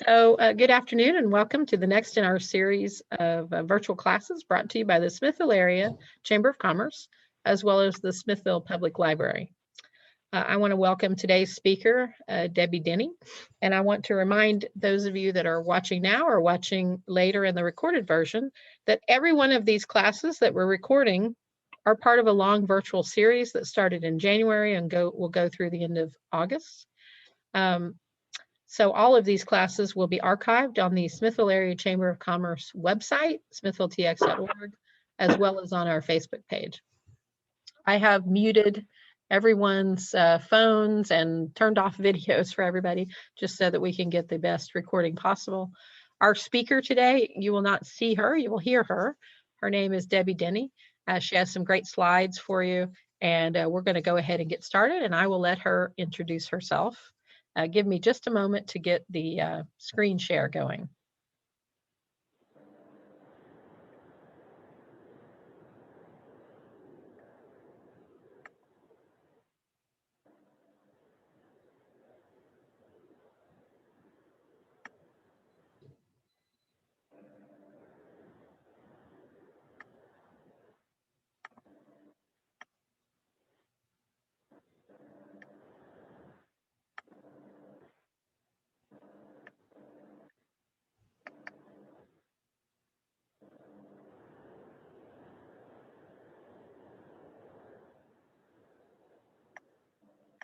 Good afternoon and welcome to the next in our series of virtual classes brought to you by the Smithville Area Chamber of Commerce, as well as the Smithville Public Library. I want to welcome today's speaker, Debbie Denny, and I want to remind those of you that are watching now or watching later in the recorded version that every one of these classes that we're recording are part of a long virtual series that started in January and will go through the end of August. So all of these classes will be archived on the Smithville Area Chamber of Commerce website, smithvilletx.org, as well as on our Facebook page. I have muted everyone's phones and turned off videos for everybody, just so that we can get the best recording possible. Our speaker today, you will not see her, you will hear her. Her name is Debbie Denny. She has some great slides for you, and we're going to go ahead and get started, and I will let her introduce herself. Give me just a moment to get the screen share going.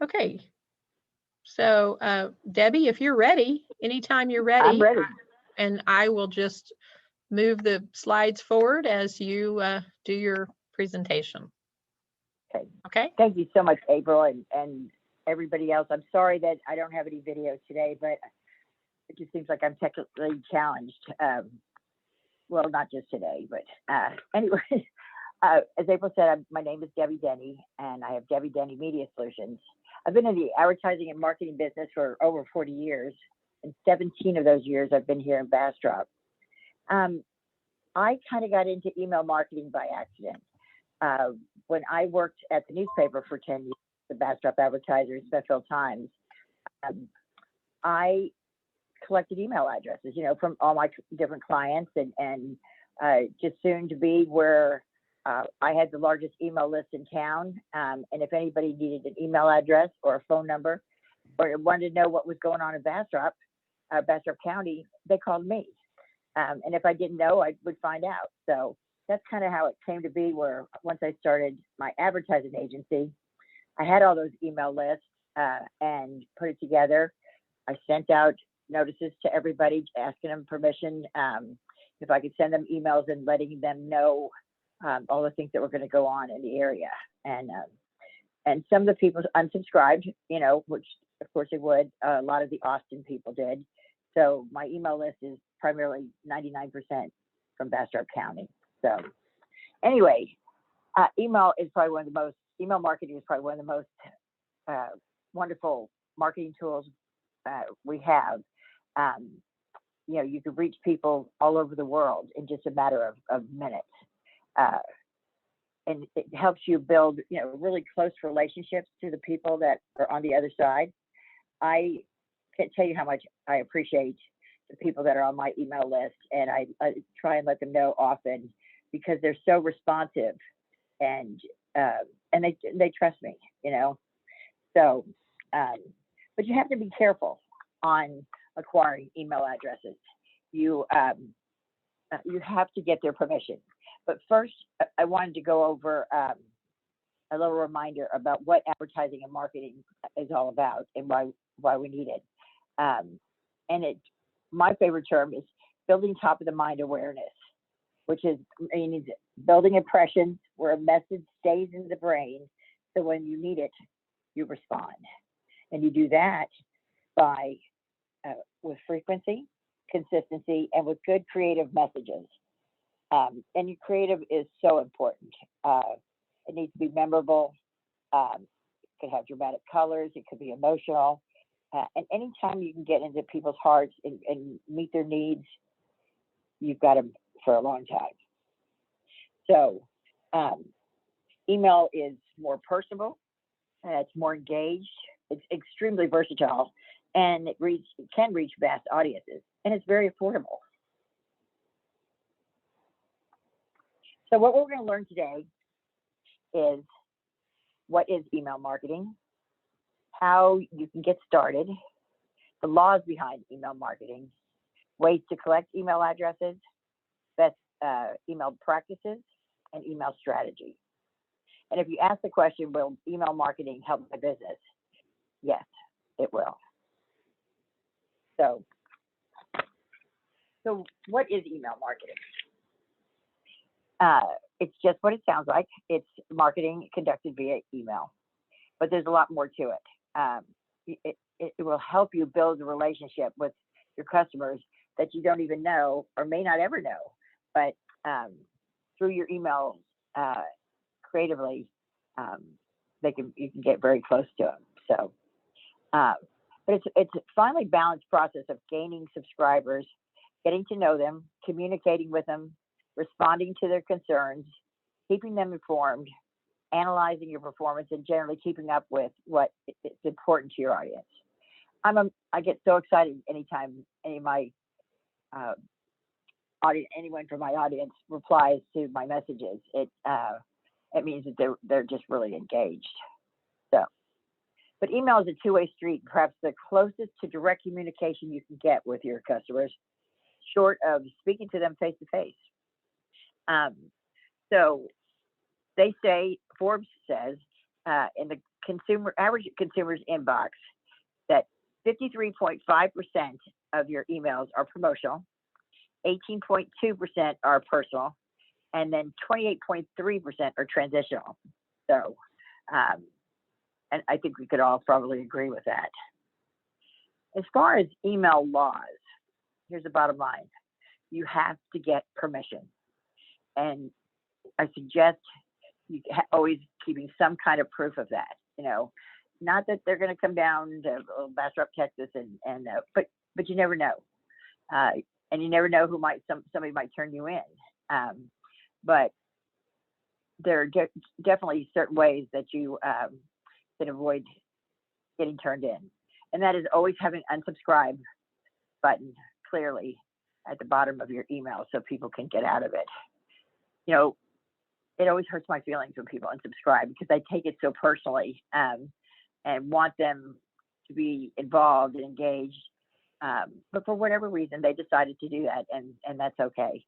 Okay, so Debbie, if you're ready, anytime you're ready. I'm ready. And I will just move the slides forward as you do your presentation. Okay. Okay. Thank you so much, April, and everybody else. I'm sorry that I don't have any video today, but it just seems like I'm technically challenged. Well, not just today, but anyway, as April said, my name is Debbie Denny, and I have Debbie Denny Media Solutions. I've been in the advertising and marketing business for over 40 years, and 17 of those years I've been here in Bastrop. I kind of got into email marketing by accident. When I worked at the newspaper for 10 years, the Bastrop Advertiser, Smithville Times, I collected email addresses, from all my different clients, and just soon to be where I had the largest email list in town. And if anybody needed an email address or a phone number, or wanted to know what was going on in Bastrop County, they called me. And if I didn't know, I would find out. So that's kind of how it came to be, where once I started my advertising agency, I had all those email lists and put it together. I sent out notices to everybody, asking them permission if I could send them emails and letting them know all the things that were going to go on in the area. And some of the people unsubscribed, which of course they would. A lot of the Austin people did. So my email list is primarily 99% from Bastrop County. So anyway, email marketing is probably one of the most wonderful marketing tools we have. You can reach people all over the world in just a matter of minutes. And it helps you build, really close relationships to the people that are on the other side. I can't tell you how much I appreciate the people that are on my email list, and I try and let them know often, because they're so responsive, and they trust me, So, but you have to be careful on acquiring email addresses. You have to get their permission. But first, I wanted to go over a little reminder about what advertising and marketing is all about, and why we need it. And my favorite term is building top of the mind awareness, which means building impressions where a message stays in the brain, so when you need it, you respond. And you do that by with frequency, consistency, and with good creative messages. And your creative is so important. It needs to be memorable. It could have dramatic colors. It could be emotional. And anytime you can get into people's hearts and meet their needs, you've got them for a long time. So email is more personable. It's more engaged. It's extremely versatile. and it can reach vast audiences, and it's very affordable. So what we're going to learn today is what is email marketing, how you can get started, the laws behind email marketing, ways to collect email addresses, best email practices, and email strategy. And if you ask the question, will email marketing help my business? Yes, it will. So what is email marketing? It's just what it sounds like. It's marketing conducted via email, but there's a lot more to it. It will help you build a relationship with your customers that you don't even know or may not ever know, but through your email creatively, you can get very close to them. So, but it's a finely balanced process of gaining subscribers, getting to know them, communicating with them, responding to their concerns, keeping them informed, analyzing your performance, and generally keeping up with what is important to your audience. I get so excited anytime any of my anyone from my audience replies to my messages. It means that they're just really engaged. So, but email is a two-way street, perhaps the closest to direct communication you can get with your customers, short of speaking to them face to face. So they say, Forbes says, in the average consumer's inbox, that 53.5% of your emails are promotional, 18.2% are personal, and then 28.3% are transitional. So, and I think we could all probably agree with that. As far as email laws, here's the bottom line. You have to get permission. And I suggest you always keeping some kind of proof of that. Not that they're going to come down to Bastrop, Texas, but you never know, and you never know who somebody might turn you in. But there are definitely certain ways that you can avoid getting turned in, and that is always having an unsubscribe button clearly at the bottom of your email so people can get out of it. It always hurts my feelings when people unsubscribe because I take it so personally and want them to be involved and engaged. But for whatever reason, they decided to do that, and that's okay.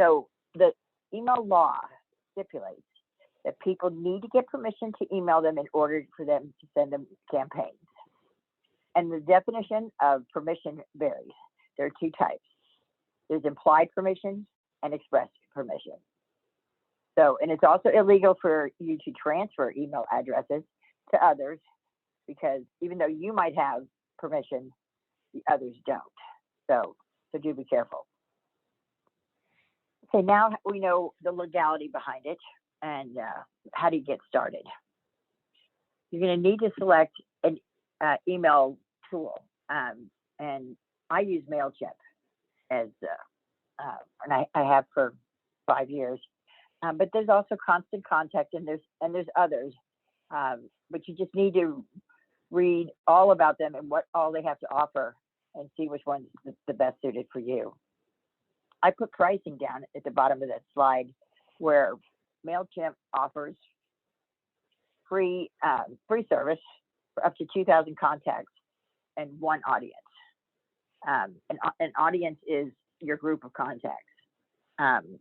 So the email law stipulates that people need to get permission to email them in order for them to send them campaigns. And the definition of permission varies. There are two types. There's implied permission and express permission. So, and it's also illegal for you to transfer email addresses to others because even though you might have permission, the others don't. So do be careful. Okay, now we know the legality behind it and how do you get started. You're going to need to select an email tool, and I use MailChimp as and I have for 5 years. But there's also Constant Contact, and there's others. But you just need to read all about them and what all they have to offer, and see which one's the best suited for you. I put pricing down at the bottom of that slide, where MailChimp offers free service for up to 2,000 contacts and one audience. An audience is your group of contacts. And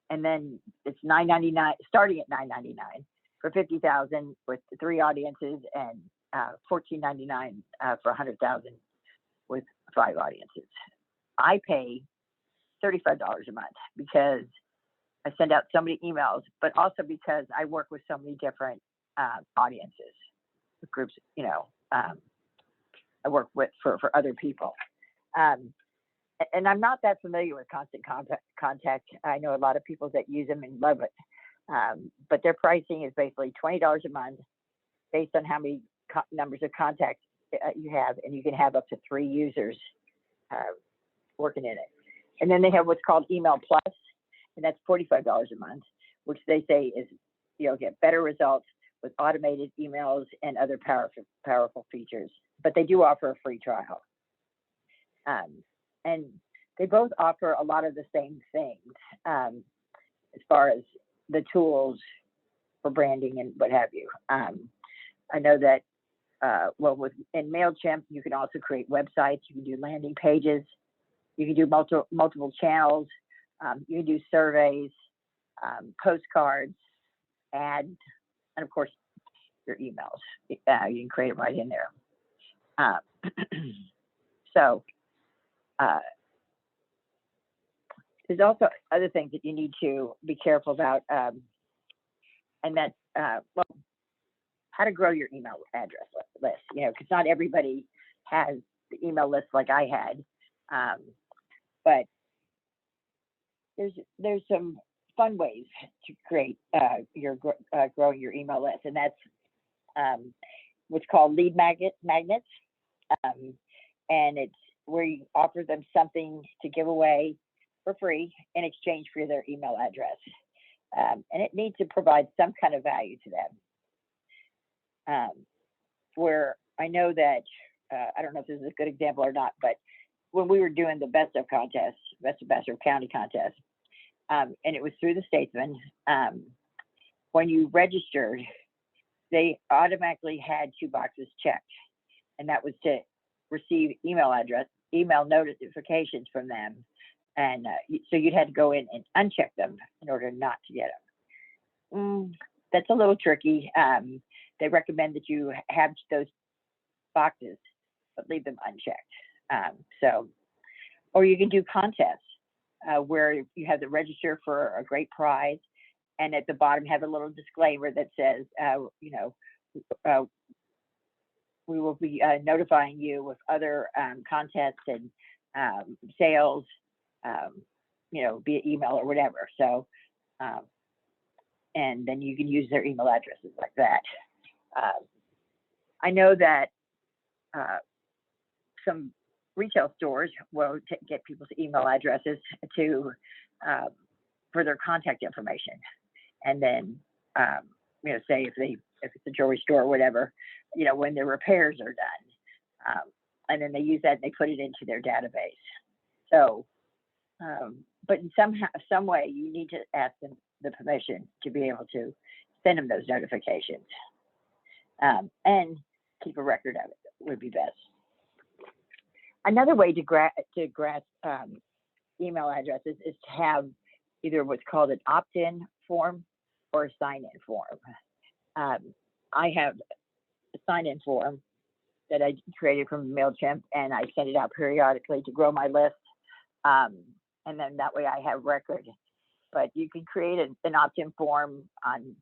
then it's $9.99, starting at $9.99 for 50,000 with 3 audiences, and $14.99 for 100,000 with 5 audiences. I pay $35 a month because I send out so many emails, but also because I work with so many different audiences, groups. I work with for other people. And I'm not that familiar with Constant Contact. I know a lot of people that use them and love it. But their pricing is basically $20 a month based on how many numbers of contacts you have, and you can have up to 3 users working in it. And then they have what's called Email Plus, and that's $45 a month, which they say is you'll get better results with automated emails and other powerful features. But they do offer a free trial. And they both offer a lot of the same things as far as the tools for branding and what have you. I know that, in MailChimp, you can also create websites. You can do landing pages. You can do multiple channels. You can do surveys, postcards, ads, and of course, your emails. You can create it right in there. So there's also other things that you need to be careful about, and that's, how to grow your email address list, because not everybody has the email list like I had. But there's some fun ways to create growing your email list, and that's what's called lead magnets, and it's where you offer them something to give away for free in exchange for their email address, and it needs to provide some kind of value to them. Where I know that I don't know if this is a good example or not, but when we were doing the Best of Bastrop County contest, and it was through the Statesman, when you registered, they automatically had 2 boxes checked, and that was to receive email notifications from them, and so you'd had to go in and uncheck them in order not to get them. That's a little tricky. They recommend that you have those boxes, but leave them unchecked. Or you can do contests where you have to register for a great prize, and at the bottom have a little disclaimer that says, we will be notifying you with other contests and sales, via email or whatever. So, and then you can use their email addresses like that. I know that some retail stores will get people's email addresses for their contact information, and then say if it's a jewelry store or whatever, when their repairs are done, and then they use that and they put it into their database. So, but in some way, you need to ask them the permission to be able to send them those notifications, and keep a record of it would be best. Another way to grasp email addresses is to have either what's called an opt-in form or a sign-in form. I have a sign-in form that I created from MailChimp, and I send it out periodically to grow my list, and then that way I have record. But you can create an opt-in form on,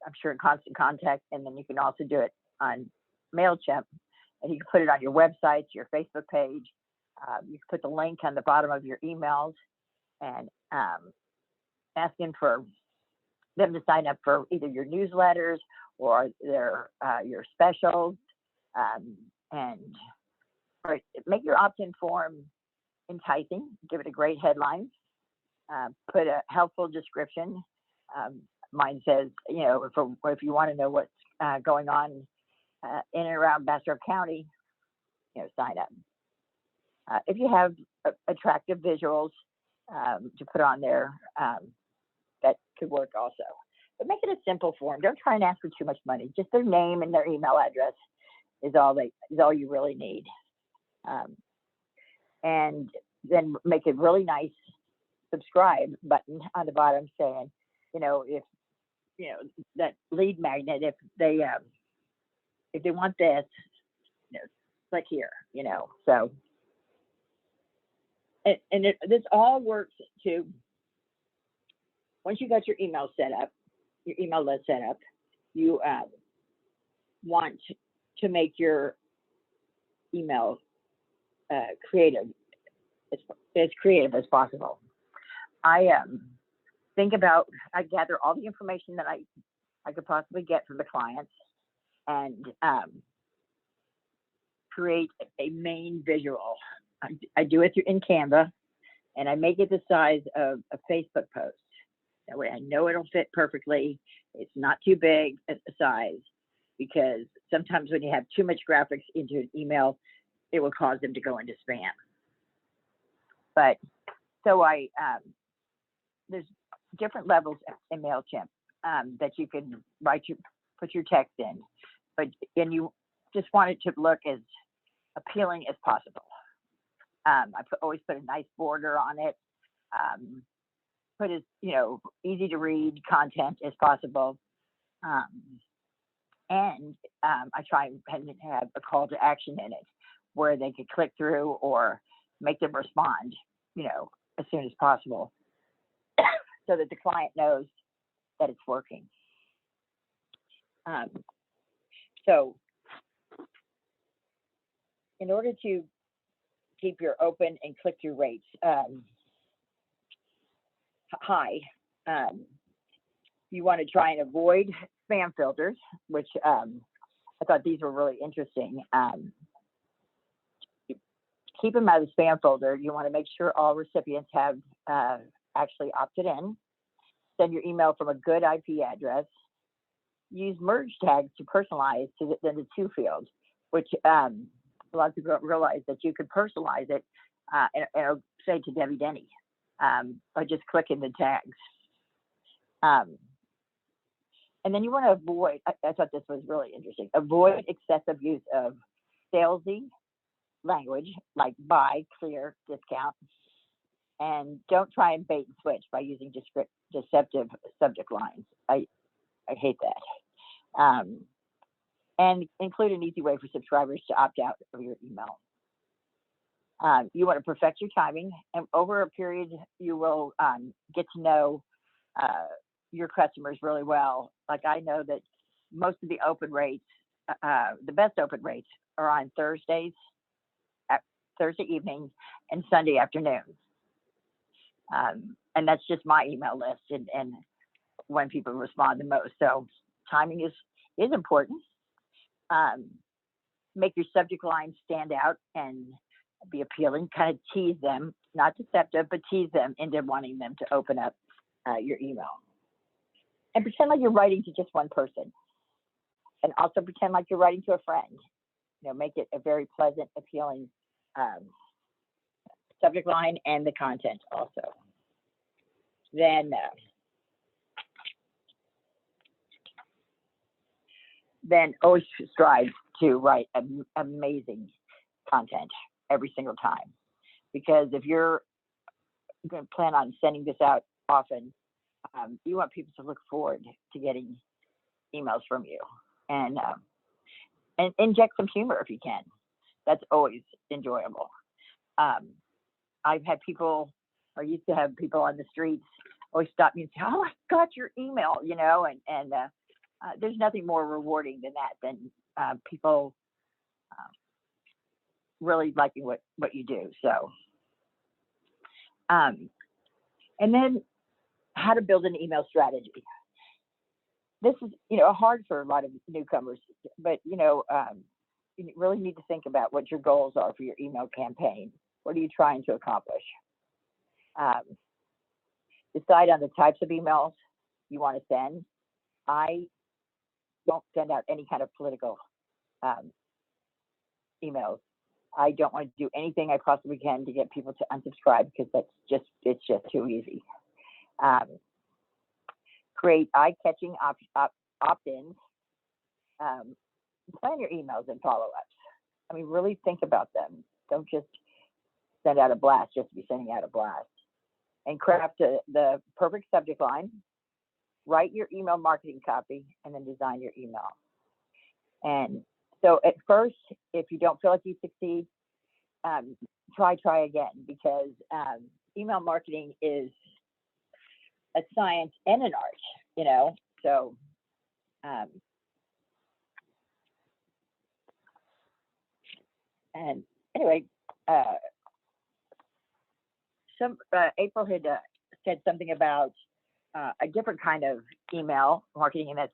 I'm sure, in Constant Contact, and then you can also do it on MailChimp, and you can put it on your website, your Facebook page. You can put the link on the bottom of your emails, and asking for them to sign up for either your newsletters or your specials, and make your opt-in form enticing. Give it a great headline. Put a helpful description. Mine says, if you want to know what's going on in and around Bastrop County, sign up. If you have attractive visuals to put on there, that could work also. But make it a simple form. Don't try and ask for too much money. Just their name and their email address is all you really need. And then make a really nice subscribe button on the bottom saying, if that lead magnet, if they want this, click here, so. And this all works to, once you got your email set up, your email list set up, you want to make your email creative, as creative as possible. I gather all the information that I could possibly get from the clients, and create a main visual. I do it in Canva, and I make it the size of a Facebook post. That way I know it'll fit perfectly. It's not too big a size, because sometimes when you have too much graphics into an email, it will cause them to go into spam. But so there's different levels in MailChimp that you can put your text in, and you just want it to look as appealing as possible. Always put a nice border on it. Put as easy to read content as possible, and I try and have a call to action in it where they could click through or make them respond, as soon as possible, so that the client knows that it's working. So in order to keep your open and click-through rates high, you want to try and avoid spam filters, which I thought these were really interesting. Keep them out of the spam folder. You want to make sure all recipients have actually opted in. Send your email from a good IP address. Use merge tags to personalize to the to field, which a lot of people don't realize that you could personalize it and it'll say to Debbie Denny by just clicking the tags. And then you want to avoid, I thought this was really interesting, avoid excessive use of salesy language like buy, clear, discount, and don't try and bait and switch by using deceptive subject lines. I hate that. And include an easy way for subscribers to opt out of your email. You want to perfect your timing, and over a period, you will get to know your customers really well. Like I know that most of the open rates, the best open rates are on Thursday evenings and Sunday afternoons. And that's just my email list and when people respond the most. So timing is important. Make your subject line stand out and be appealing, kind of tease them, not deceptive, but tease them into wanting them to open up your email. And pretend like you're writing to just one person. And also pretend like you're writing to a friend. Make it a very pleasant, appealing subject line and the content also. Then always strive to write amazing content every single time. Because if you're going to plan on sending this out often, you want people to look forward to getting emails from you. And inject some humor if you can. That's always enjoyable. I've had people, or used to have people on the streets always stop me and say, "Oh, I got your email," and there's nothing more rewarding than that, than people really liking what you do. So, and then how to build an email strategy. This is, hard for a lot of newcomers, but, you really need to think about what your goals are for your email campaign. What are you trying to accomplish? Decide on the types of emails you want to send. I don't send out any kind of political emails. I don't want to do anything I possibly can to get people to unsubscribe, because it's just too easy. Create eye-catching opt-ins. Plan your emails and follow-ups. I mean, really think about them. Don't just send out a blast just to be sending out a blast. And craft the perfect subject line. Write your email marketing copy, and then design your email. And so at first, if you don't feel like you succeed, try again, because email marketing is a science and an art, so and anyway, April had said something about a different kind of email marketing, and that's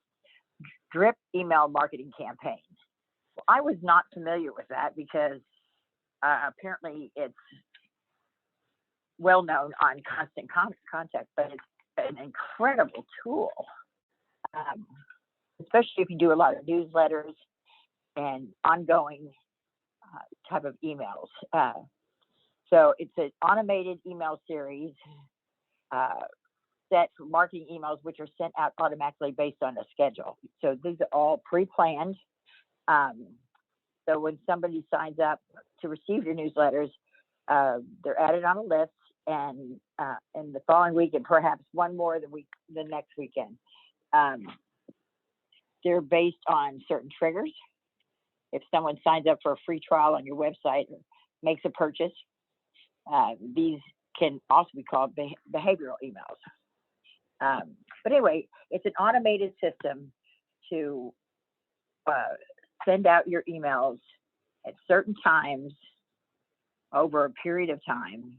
drip email marketing campaigns. Well, I was not familiar with that, because apparently it's well known on Constant Contact, but an incredible tool, especially if you do a lot of newsletters and ongoing type of emails. So it's an automated email series set for marketing emails, which are sent out automatically based on a schedule. So these are all pre-planned. So when somebody signs up to receive your newsletters, they're added on a list, and the following week, and perhaps one more the next weekend. They're based on certain triggers. If someone signs up for a free trial on your website or makes a purchase, these can also be called behavioral emails. But anyway, it's an automated system to send out your emails at certain times over a period of time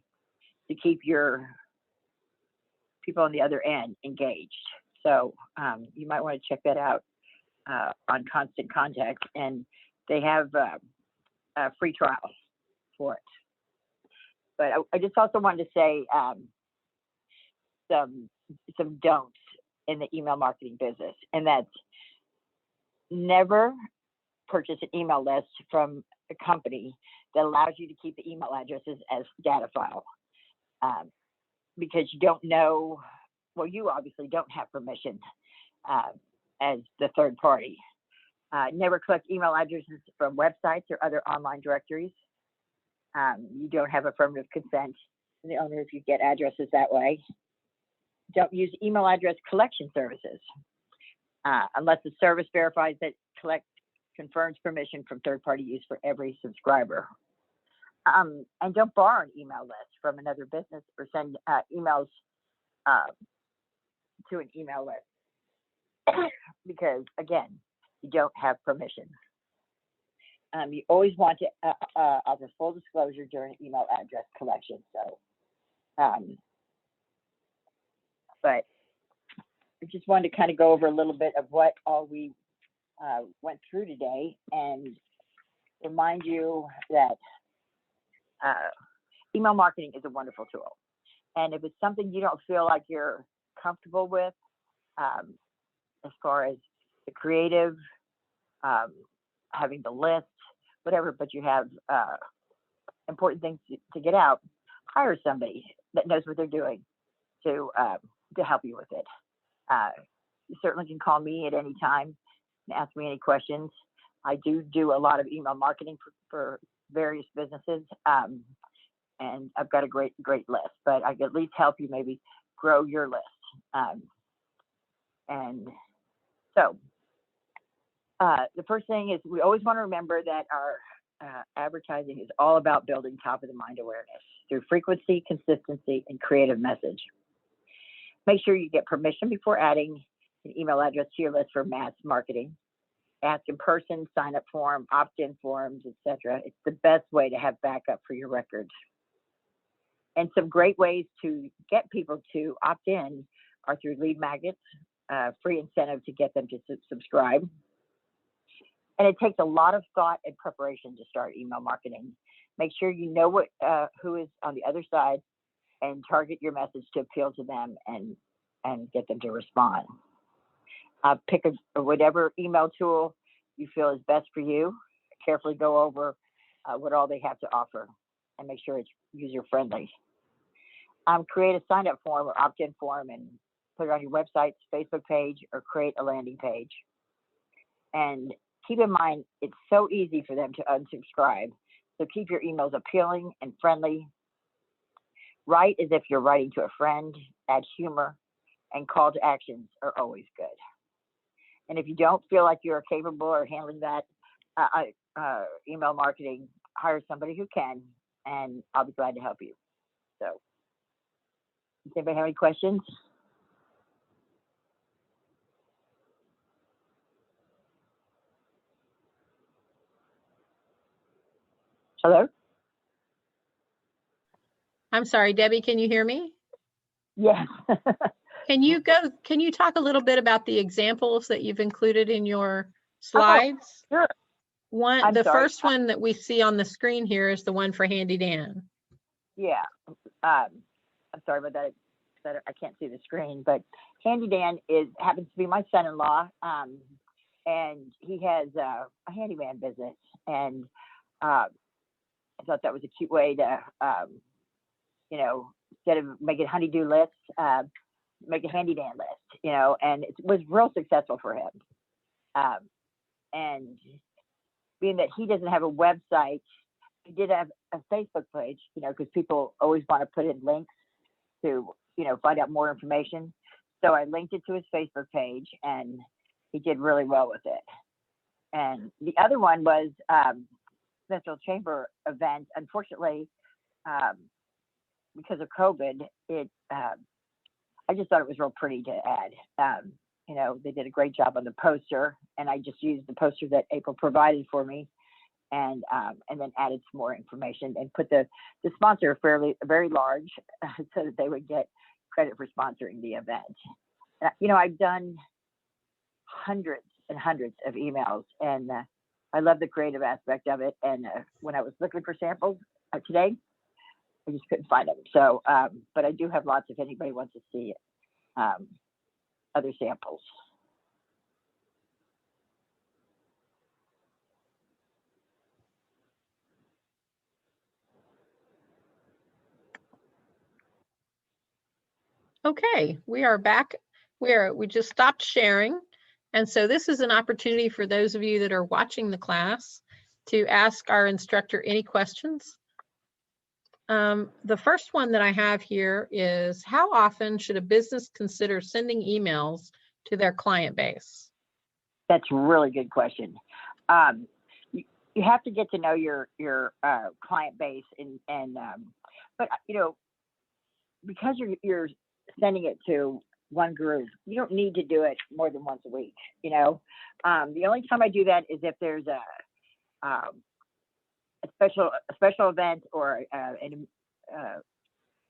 to keep your people on the other end engaged. So you might want to check that out on Constant Contact, and they have a free trial for it. But I just also wanted to say some don'ts in the email marketing business, and that's never purchase an email list from a company that allows you to keep the email addresses as data file, because you don't know, well, you obviously don't have permission as the third party. Never collect email addresses from websites or other online directories. You don't have affirmative consent from the owner if you get addresses that way. Don't use email address collection services unless the service verifies that confirms permission from third-party use for every subscriber. And don't borrow an email list from another business or send emails to an email list because, again, you don't have permission. You always want to offer full disclosure during email address collection. So, but I just wanted to kind of go over a little bit of what all we went through today and remind you that email marketing is a wonderful tool. And if it's something you don't feel like you're comfortable with, as far as the creative, having the list, whatever, but you have important things to get out, hire somebody that knows what they're doing to help you with it. You certainly can call me at any time and ask me any questions. I do a lot of email marketing for various businesses, and I've got a great list, but I can at least help you maybe grow your list. And so the first thing is we always want to remember that our advertising is all about building top of the mind awareness through frequency, consistency, and creative message. Make sure you get permission before adding an email address to your list for mass marketing. Ask in person, sign up form, opt-in forms, etc. It's the best way to have backup for your records. And some great ways to get people to opt in are through lead magnets, free incentive to get them to subscribe. And it takes a lot of thought and preparation to start email marketing. Make sure you know who is on the other side and target your message to appeal to them and get them to respond. Pick whatever email tool you feel is best for you. Carefully go over what all they have to offer and make sure it's user-friendly. Create a sign-up form or opt-in form and put it on your website's Facebook page or create a landing page. And keep in mind, it's so easy for them to unsubscribe. So keep your emails appealing and friendly. Write as if you're writing to a friend, add humor, and call to actions are always good. And if you don't feel like you're capable of handling that email marketing, hire somebody who can, and I'll be glad to help you. So, does anybody have any questions? Hello? I'm sorry, Debbie, can you hear me? Yes. Can you talk a little bit about the examples that you've included in your slides? Oh, sure. The first one that we see on the screen here is the one for Handy Dan. Yeah. I'm sorry about that. that I can't see the screen, but Handy Dan happens to be my son-in-law, and he has a handyman business, and I thought that was a cute way to, instead of making honeydew lists, make a Handy Dan list, and it was real successful for him. And being that he doesn't have a website, he did have a Facebook page, because people always want to put in links to, find out more information. So I linked it to his Facebook page, and he did really well with it. And the other one was Smithville Chamber event. Unfortunately, because of COVID, I just thought it was real pretty to add. They did a great job on the poster, and I just used the poster that April provided for me, and then added some more information and put the sponsor very large, so that they would get credit for sponsoring the event. I've done hundreds and hundreds of emails, and I love the creative aspect of it. And when I was looking for samples today, I just couldn't find them. So, but I do have lots if anybody wants to see other samples. Okay, we are back. We just stopped sharing. And so this is an opportunity for those of you that are watching the class to ask our instructor any questions. The first one that I have here is, how often should a business consider sending emails to their client base? That's a really good question. You have to get to know your client base, but because you're sending it to one group, you don't need to do it more than once a week. The only time I do that is if there's a special event, or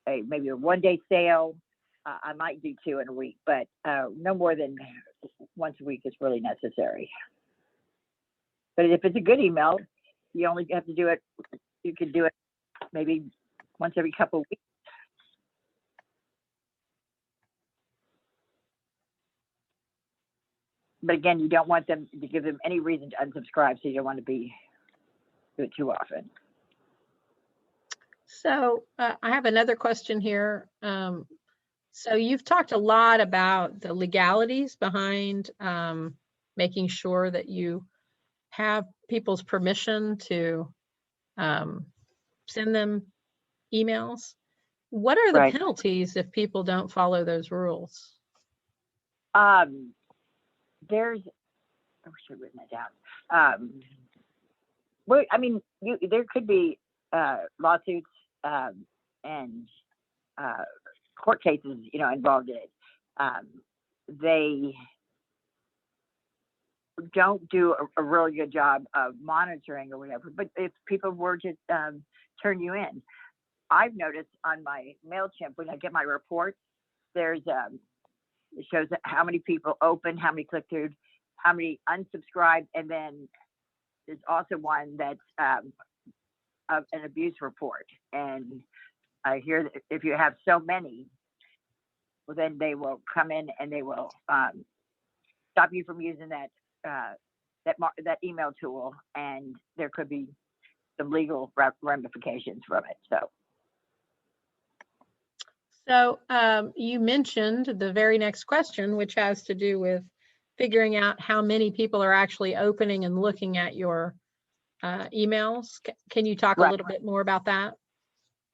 maybe a one-day sale. I might do 2 in a week, but no more than once a week is really necessary. But if it's a good email, you only have to do it. You can do it maybe once every couple of weeks. But again, you don't want them to give them any reason to unsubscribe, so you don't want to do it too often. So I have another question here. So you've talked a lot about the legalities behind making sure that you have people's permission to send them emails. What are the penalties if people don't follow those rules? There's, I wish I'd written that down. Well, I mean, there could be lawsuits and court cases, involved in it. They don't do a really good job of monitoring or whatever. But if people were to turn you in, I've noticed on my MailChimp, when I get my reports, there's it shows how many people opened, how many clicked through, how many unsubscribed, and then there's also one that's an abuse report. And I hear that if you have so many, well, then they will come in and they will stop you from using that email tool, and there could be some legal ramifications from it. So you mentioned the very next question, which has to do with figuring out how many people are actually opening and looking at your emails. Can you talk a little bit more about that?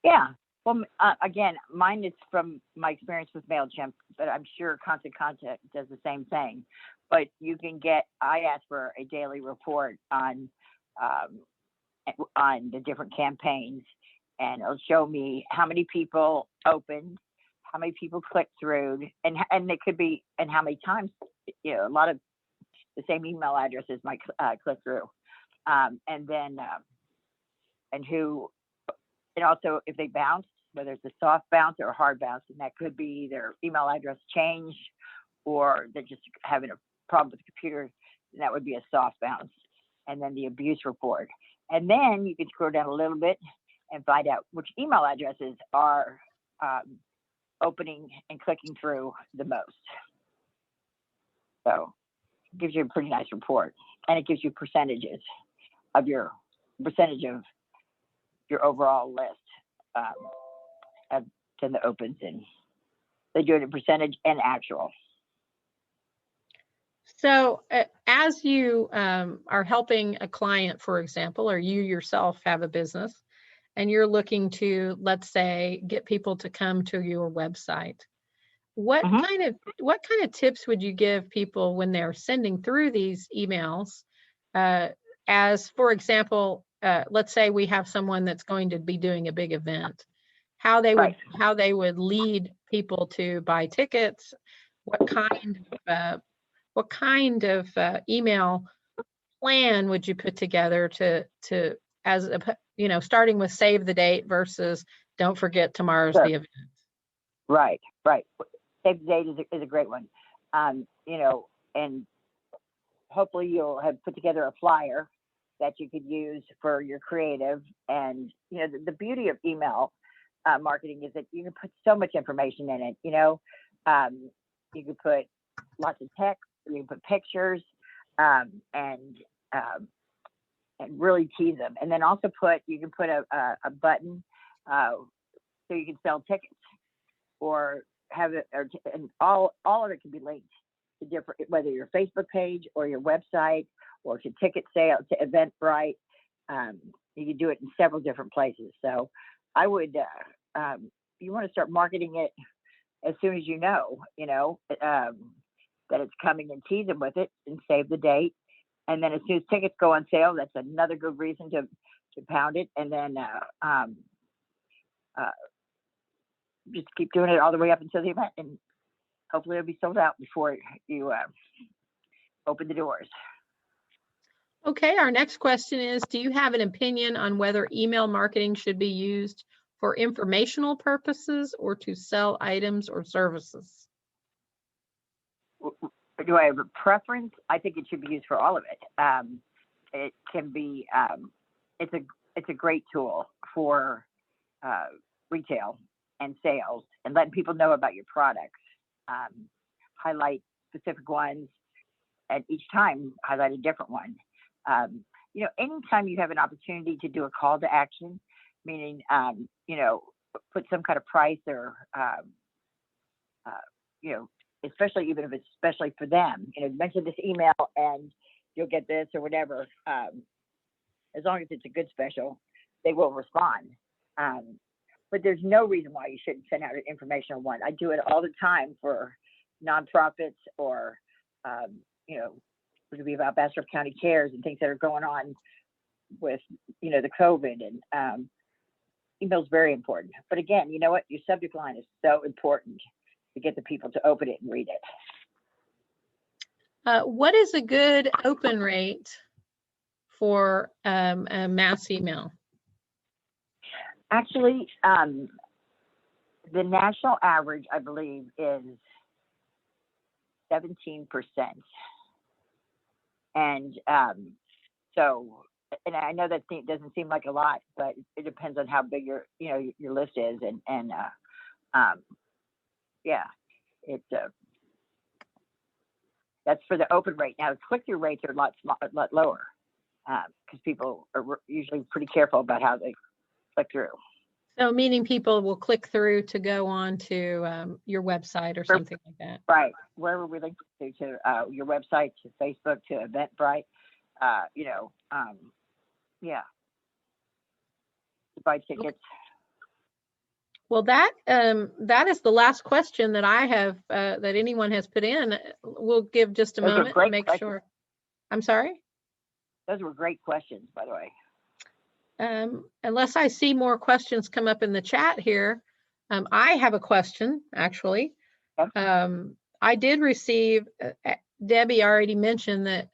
Yeah. Well, again, mine is from my experience with MailChimp, but I'm sure Constant Contact does the same thing. But I ask for a daily report on the different campaigns, and it'll show me how many people opened, how many people clicked through, and it could be, and how many times, a lot of the same email addresses might click through, and then and also if they bounce, whether it's a soft bounce or a hard bounce, and that could be their email address changed, or they're just having a problem with the computer, and that would be a soft bounce. And then the abuse report. And then you can scroll down a little bit and find out which email addresses are opening and clicking through the most. So it gives you a pretty nice report, and it gives you percentages of your overall list of the opens, and they do it in percentage and actual. So as you are helping a client, for example, or you yourself have a business and you're looking to, let's say, get people to come to your website, what kind of tips would you give people when they're sending through these emails? As for example, let's say we have someone that's going to be doing a big event, how they would lead people to buy tickets, what kind of email plan would you put together to as a, starting with save the date versus don't forget tomorrow's the event? Right. Save the date is a great one. And hopefully you'll have put together a flyer that you could use for your creative. And the beauty of email marketing is that you can put so much information in it. You can put lots of text, you can put pictures, and really tease them. And then also you can put a button so you can sell tickets, or have it, and all of it can be linked to different, whether your Facebook page or your website or to ticket sale to Eventbrite. You can do it in several different places. So I would, you want to start marketing it as soon as that it's coming, and tease them with it and save the date. And then as soon as tickets go on sale, that's another good reason to pound it. And then just keep doing it all the way up until the event, and hopefully it'll be sold out before you open the doors. Okay, our next question is, do you have an opinion on whether email marketing should be used for informational purposes or to sell items or services? Do I have a preference? I think it should be used for all of it. It can be, it's a great tool for retail and sales, and letting people know about your products. Highlight specific ones, and each time highlight a different one. Anytime you have an opportunity to do a call to action, meaning, put some kind of price or, especially even if it's especially for them, mention this email and you'll get this or whatever. As long as it's a good special, they will respond. But there's no reason why you shouldn't send out an informational one. I do it all the time for nonprofits, or, it could be about Bastrop County Cares and things that are going on with, the COVID, and email is very important. But again, you know what? Your subject line is so important to get the people to open it and read it. What is a good open rate for a mass email? Actually, the national average, I believe, is 17%. And and I know that doesn't seem like a lot, but it depends on how big your list is, and it's that's for the open rate. Now, click-through rates are a lot lower, because people are usually pretty careful about how they click through. So meaning people will click through to go on to your website or something like that. Right. Wherever we link to your website, to Facebook, to Eventbrite, to buy tickets. Well, that is the last question that I have that anyone has put in. We'll give just a moment to make sure. I'm sorry? Those were great questions, by the way. Unless I see more questions come up in the chat here, I have a question, actually. I did receive, Debbie already mentioned that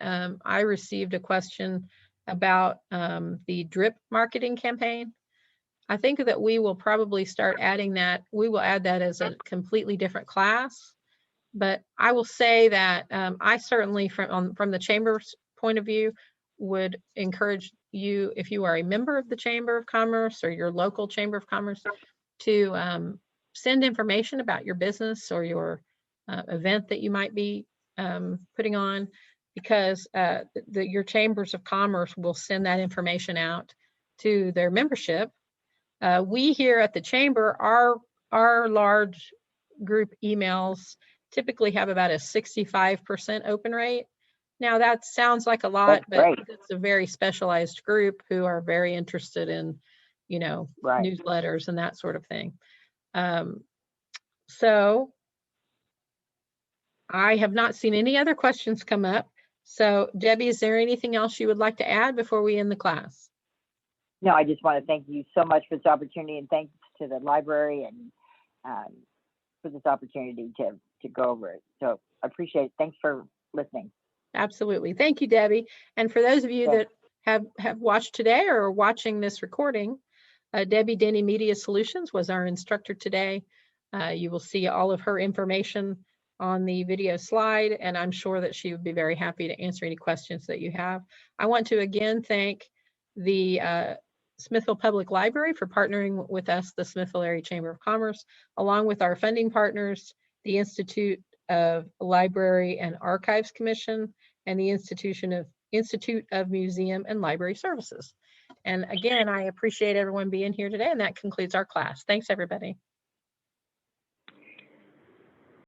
I received a question about the drip marketing campaign. I think that we will probably start adding that. We will add that as a completely different class. But I will say that I certainly, from the Chamber's point of view, would encourage you, if you are a member of the Chamber of Commerce or your local Chamber of Commerce, to send information about your business or your event that you might be putting on, because your chambers of commerce will send that information out to their membership. We here at the chamber, our large group emails typically have about a 65% open rate. Now that sounds like a lot, but it's a very specialized group who are very interested in, you know, newsletters and that sort of thing. So I have not seen any other questions come up. So Debbie, is there anything else you would like to add before we end the class? No, I just want to thank you so much for this opportunity, and thanks to the library and for this opportunity to go over it. So I appreciate it. Thanks for listening. Absolutely. Thank you, Debbie. And for those of you that have watched today or are watching this recording, Debbie Denny Media Solutions was our instructor today. You will see all of her information on the video slide, and I'm sure that she would be very happy to answer any questions that you have. I want to again thank the Smithville Public Library for partnering with us, the Smithville Area Chamber of Commerce, along with our funding partners, the Institute of Library and Archives Commission, and the Institute of Museum and Library Services. And again, I appreciate everyone being here today, and that concludes our class. Thanks, everybody.